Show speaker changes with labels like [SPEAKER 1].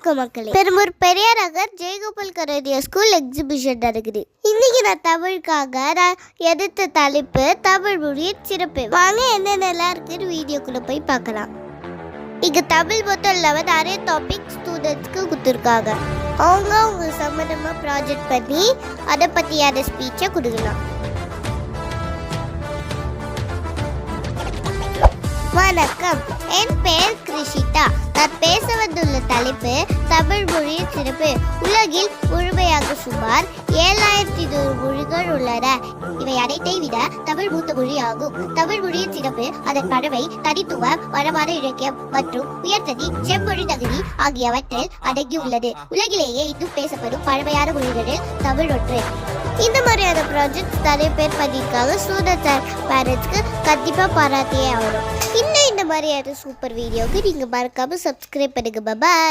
[SPEAKER 1] வணக்கம் மக்களே. Perambur Periyar Nagar Jayagopal கரேடியா school exhibition நடக்குது. இன்னைக்கு நான் தமிழுக்காக எடுத்த தலைப்பு தமிழ் மொழியின் சிறப்பு. வாங்க என்னென்னலாம் இருக்குன்னு வீடியோக்குள்ள போய் பார்க்கலாம். இங்க தமிழ் மட்டும் இல்லாம நிறைய டாபிக் ஸ்டூடெண்ட்ஸ்க்கு கொடுத்துருக்காங்க. அவங்க சம்பந்தமா ப்ராஜெக்ட் பண்ணி அதை பத்தியான ஸ்பீச்சை கொடுக்கலாம். வணக்கம், என் பெயர் கிருஷிதா. நான் பேச வந்துள்ள தலைப்பு தமிழ் மொழியின் சிறப்பு. உலகில் முழுமையாக சுமார் 7100 மொழிகள் உள்ளன. இவை அனைத்தை விட தமிழ் மூத்த மொழி ஆகும். தமிழ் மொழியின் சிறப்பு அதன் பழமை, தனித்துவம், வளமான இலக்கியம் மற்றும் உயர்தனி செம்மொழி தகுதி ஆகியவற்றில் அடங்கியுள்ளது. உலகிலேயே இன்னும் பேசப்படும் பழமையான மொழிகளில் தமிழ் ஒன்று. இந்த மாதிரியான ப்ராஜெக்ட் நிறைய பேர் பண்ணியிருக்காங்க. ஸ்டூடெண்ட்ஸ் அண்ட் பேரண்ட்ஸ்க்கு கண்டிப்பாக பாராட்டியே ஆகணும். இன்னும் இந்த மாதிரியான சூப்பர் வீடியோக்கு நீங்கள் மறக்காமல் சப்ஸ்கிரைப் பண்ணுங்க. பாய்.